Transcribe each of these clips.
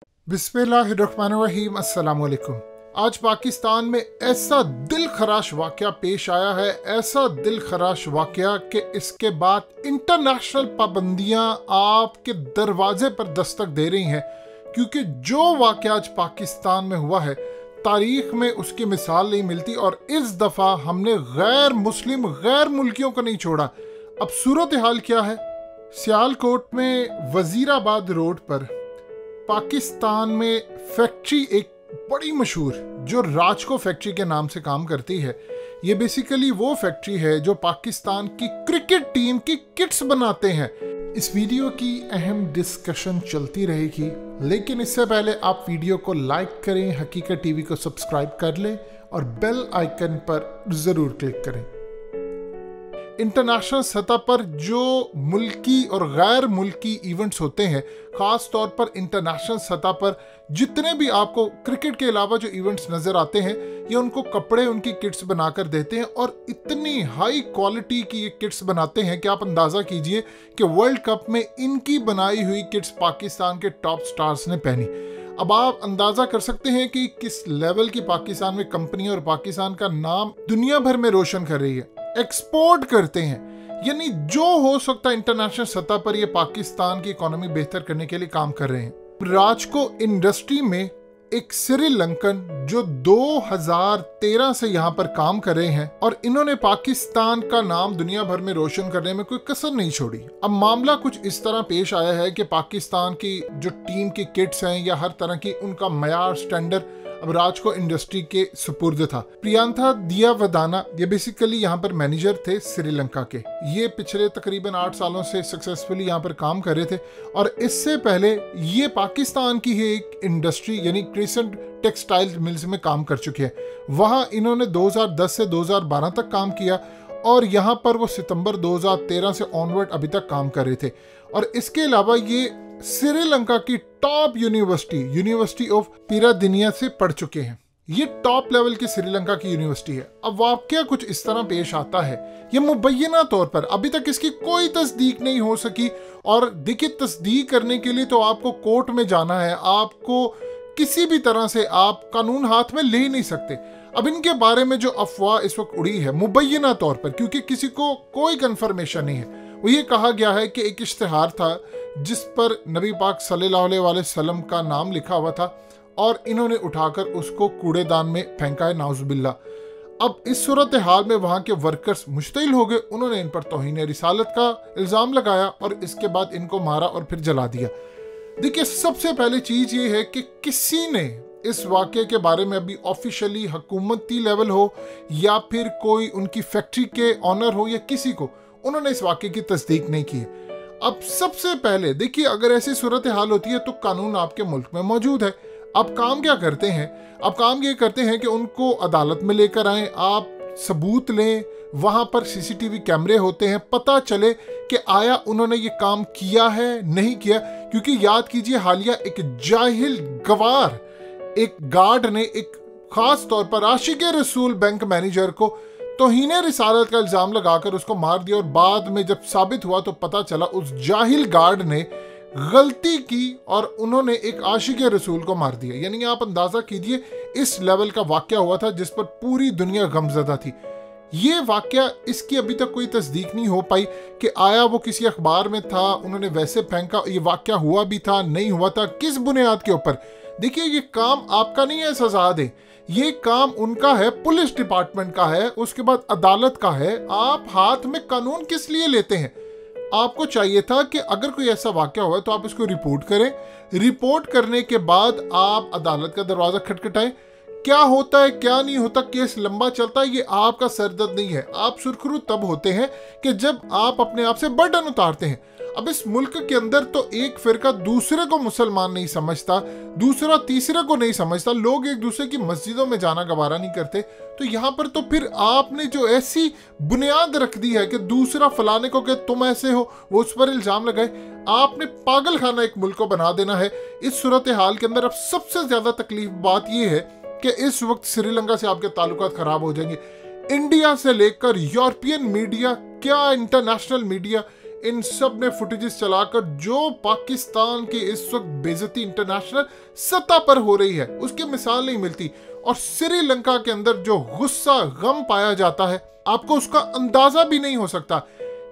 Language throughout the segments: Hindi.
बिस्मिल्लाहिर्रहमानिर्रहीम, अस्सलाम वालेकुम। आज पाकिस्तान में ऐसा दिल खराश वाक़या पेश आया है, ऐसा दिल खराश वाक़या कि इसके बाद इंटरनेशनल पाबंदियां आपके दरवाजे पर दस्तक दे रही हैं, क्योंकि जो वाक़या आज पाकिस्तान में हुआ है तारीख में उसकी मिसाल नहीं मिलती। और इस दफ़ा हमने गैर मुस्लिम गैर मुल्कियों को नहीं छोड़ा। अब सूरत हाल क्या है? सियालकोट में वजीराबाद रोड पर पाकिस्तान में फैक्ट्री एक बड़ी मशहूर जो राजको फैक्ट्री के नाम से काम करती है। ये बेसिकली वो फैक्ट्री है जो पाकिस्तान की क्रिकेट टीम की किट्स बनाते हैं। इस वीडियो की अहम डिस्कशन चलती रहेगी, लेकिन इससे पहले आप वीडियो को लाइक करें, हकीकत टीवी को सब्सक्राइब कर लें और बेल आइकन पर ज़रूर क्लिक करें। इंटरनेशनल सतह पर जो मुल्की और गैर मुल्की इवेंट्स होते हैं, ख़ास तौर पर इंटरनेशनल सतह पर जितने भी आपको क्रिकेट के अलावा जो इवेंट्स नज़र आते हैं, ये उनको कपड़े उनकी किट्स बनाकर देते हैं और इतनी हाई क्वालिटी की ये किट्स बनाते हैं कि आप अंदाज़ा कीजिए कि वर्ल्ड कप में इनकी बनाई हुई किट्स पाकिस्तान के टॉप स्टार्स ने पहनी। अब आप अंदाज़ा कर सकते हैं कि किस लेवल की पाकिस्तान में कंपनी और पाकिस्तान का नाम दुनिया भर में रोशन कर रही है, एक्सपोर्ट करते हैं। यानी जो हो सकता है इंटरनेशनल सतह पर ये पाकिस्तान की इकोनॉमी बेहतर करने के लिए काम कर रहे हैं। राजको इंडस्ट्री में एक श्रीलंकन जो 2013 से यहाँ पर काम कर रहे हैं और इन्होंने पाकिस्तान का नाम दुनिया भर में रोशन करने में कोई कसर नहीं छोड़ी। अब मामला कुछ इस तरह पेश आया है कि पाकिस्तान की जो टीम की किट्स हैं या हर तरह की उनका मयार स्टैंडर्ड अब राजको इंडस्ट्री के सुपुर्द था। प्रियांथा दियावदाना ये बेसिकली यहाँ पर मैनेजर थे श्रीलंका के। ये पिछले तकरीबन 8 सालों से सक्सेसफुली यहाँ पर काम कर रहे थे और इससे पहले ये पाकिस्तान की ही एक इंडस्ट्री यानी क्रिसेंट टेक्सटाइल मिल्स में काम कर चुके हैं। वहाँ इन्होंने 2010 से 2012 तक काम किया और यहाँ पर वो सितंबर 2013 से ऑनवर्ड अभी तक काम कर रहे थे। और इसके अलावा ये श्रीलंका की टॉप यूनिवर्सिटी ऑफ पीरादिनिया से पढ़ चुके हैं। ये टॉप लेवल की श्रीलंका की यूनिवर्सिटी है। अब वाकया कुछ इस तरह पेश आता है, ये मुबैना तौर पर अभी तक इसकी कोई तस्दीक नहीं हो सकी। और देखिए, तस्दीक करने के लिए तो आपको कोर्ट में जाना है, आपको किसी भी तरह से आप कानून हाथ में ले नहीं सकते। अब इनके बारे में जो अफवाह इस वक्त उड़ी है मुबैना तौर पर, क्योंकि किसी को कोई कंफर्मेशन नहीं है, वो ये कहा गया है कि एक इश्तिहार था जिस पर नबी पाक सल्लल्लाहु अलैहि वसल्लम का नाम लिखा हुआ था और इन्होंने उठाकर उसको कूड़ेदान में फेंका है, नाउज़ुबिल्लाह। अब इस सूरत हाल में वहाँ के वर्कर्स मुश्तिल हो गए, उन्होंने इन पर तौहीन रिसालत का इल्ज़ाम लगाया और इसके बाद इनको मारा और फिर जला दिया। देखिए, सबसे पहले चीज़ ये है कि किसी ने इस वाक़े के बारे में अभी ऑफिशियली हुकूमती लेवल हो या फिर कोई उनकी फैक्ट्री के ऑनर हो या किसी को, उन्होंने इस वाक़े की तस्दीक नहीं की है। अब सबसे पहले देखिए, अगर ऐसी सूरत हाल होती है तो कानून आपके मुल्क में मौजूद है। आप काम क्या करते हैं? आप काम ये करते हैं कि उनको अदालत में लेकर आएं, आप सबूत लें, वहाँ पर सीसीटीवी कैमरे होते हैं, पता चले कि आया उन्होंने ये काम किया है नहीं किया। क्योंकि याद कीजिए, हालिया एक जाहिल गवार एक गार्ड ने एक खास तौर पर आशिक़े रसूल बैंक मैनेजर को तौहीन रिसालत का इल्ज़ाम लगाकर उसको मार दिया और बाद में जब साबित हुआ तो पता चला उस जाहिल गार्ड ने गलती की और उन्होंने एक आशिक़े रसूल को मार दिया। यानी आप अंदाज़ा कीजिए, इस लेवल का वाक़या हुआ था जिस पर पूरी दुनिया गमज़दा थी। ये वाक़या, इसकी अभी तक कोई तस्दीक नहीं हो पाई कि आया वो किसी अखबार में था, उन्होंने वैसे फेंका, ये वाक़या हुआ भी था नहीं हुआ था, किस बुनियाद के ऊपर। देखिए, ये काम आपका नहीं है सजा दे, ये काम उनका है, पुलिस डिपार्टमेंट का है, उसके बाद अदालत का है। आप हाथ में कानून किस लिए लेते हैं? आपको चाहिए था कि अगर कोई ऐसा वाक़या हुआ तो आप इसको रिपोर्ट करें, रिपोर्ट करने के बाद आप अदालत का दरवाज़ा खटखटाएं। क्या होता है क्या नहीं होता, केस लंबा चलता है, ये आपका सरदर्द नहीं है। आप सुरखरू तब होते हैं कि जब आप अपने आप से बर्डन उतारते हैं। अब इस मुल्क के अंदर तो एक फिरका दूसरे को मुसलमान नहीं समझता, दूसरा तीसरे को नहीं समझता, लोग एक दूसरे की मस्जिदों में जाना गवारा नहीं करते। तो यहाँ पर तो फिर आपने जो ऐसी बुनियाद रख दी है कि दूसरा फलाने को कि तुम ऐसे हो, वो उस पर इल्ज़ाम लगाए, आपने पागल खाना एक मुल्क को बना देना है। इस सूरत हाल के अंदर अब सबसे ज़्यादा तकलीफ बात यह है कि इस वक्त श्रीलंका से आपके ताल्लुकात ख़राब हो जाएंगे। इंडिया से लेकर यूरोपियन मीडिया, क्या इंटरनेशनल मीडिया, इन सब ने फुटेजेस चलाकर जो पाकिस्तान की इस वक्त बेइज्जती इंटरनेशनल सतह पर हो रही है उसकी मिसाल नहीं मिलती। और श्रीलंका के अंदर जो गुस्सा गम पाया जाता है आपको उसका अंदाजा भी नहीं हो सकता।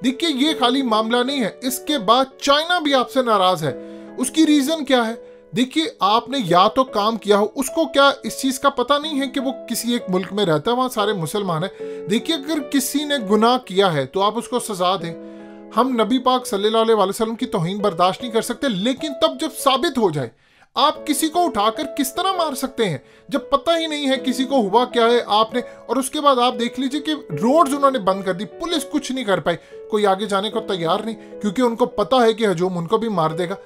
देखिए ये खाली मामला नहीं है, इसके बाद चाइना भी आपसे नाराज है। उसकी रीजन क्या है? देखिए आपने या तो काम किया हो, उसको क्या इस चीज का पता नहीं है कि वो किसी एक मुल्क में रहता है, वहां सारे मुसलमान हैं। देखिए अगर किसी ने गुनाह किया है तो आप उसको सजा दें। हम नबी पाक सल्लल्लाहु अलैहि वसल्लम की तौहीन बर्दाश्त नहीं कर सकते, लेकिन तब जब साबित हो जाए आप किसी को उठाकर किस तरह मार सकते हैं जब पता ही नहीं है किसी को हुआ क्या है आपने। और उसके बाद आप देख लीजिए कि रोड्स उन्होंने बंद कर दी, पुलिस कुछ नहीं कर पाई, कोई आगे जाने को तैयार नहीं, क्योंकि उनको पता है कि हजूम उनको भी मार देगा।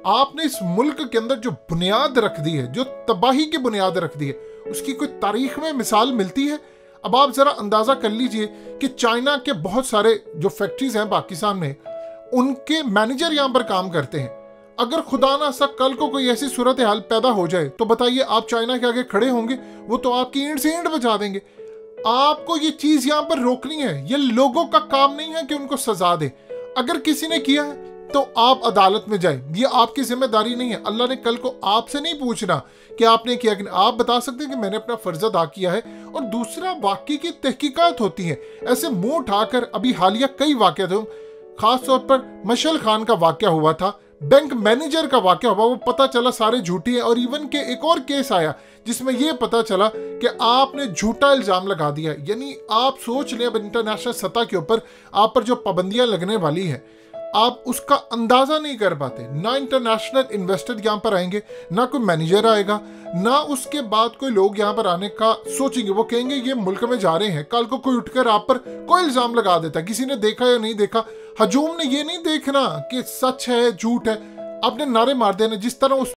आपने इस मुल्क के अंदर जो बुनियाद रख दी है, जो तबाही की बुनियाद रख दी है, उसकी कोई तारीख में मिसाल मिलती है? अब आप जरा अंदाजा कर लीजिए कि चाइना के बहुत सारे जो फैक्ट्रीज हैं पाकिस्तान में, उनके मैनेजर यहां पर काम करते हैं। अगर खुदा ना सा कल को कोई ऐसी सूरत हाल पैदा हो जाए तो बताइए आप चाइना के आगे खड़े होंगे? वो तो आपकी ईंट से ईंट बचा देंगे। आपको ये चीज यहां पर रोकनी है। ये लोगों का काम नहीं है कि उनको सजा दे। अगर किसी ने किया है तो आप अदालत में जाए, ये आपकी जिम्मेदारी नहीं है। अल्लाह ने कल को आपसे नहीं पूछना कि आपने किया कि नहीं। आप बता सकते हैं कि मैंने अपना फर्ज अदा किया है। और दूसरा, वाकई की तहकीकात होती है, ऐसे मुंह उठाकर। अभी हालिया कई वाकया थे, खास तौर पर मशल खान का वाकया हुआ था, बैंक मैनेजर का वाकया हुआ, वो पता चला सारे झूठी है। और इवन के एक और केस आया जिसमें यह पता चला कि आपने झूठा इल्जाम लगा दिया। यानी आप सोच लें अब इंटरनेशनल सतह के ऊपर आप पर जो पाबंदियां लगने वाली है, आप उसका अंदाजा नहीं कर पाते। ना इंटरनेशनल इन्वेस्टर यहाँ पर आएंगे, ना कोई मैनेजर आएगा, ना उसके बाद कोई लोग यहाँ पर आने का सोचेंगे। वो कहेंगे ये मुल्क में जा रहे हैं, कल को कोई उठकर आप पर कोई इल्जाम लगा देता है, किसी ने देखा या नहीं देखा। हजूम ने ये नहीं देखना कि सच है झूठ है, आपने नारे मार देना जिस तरह उस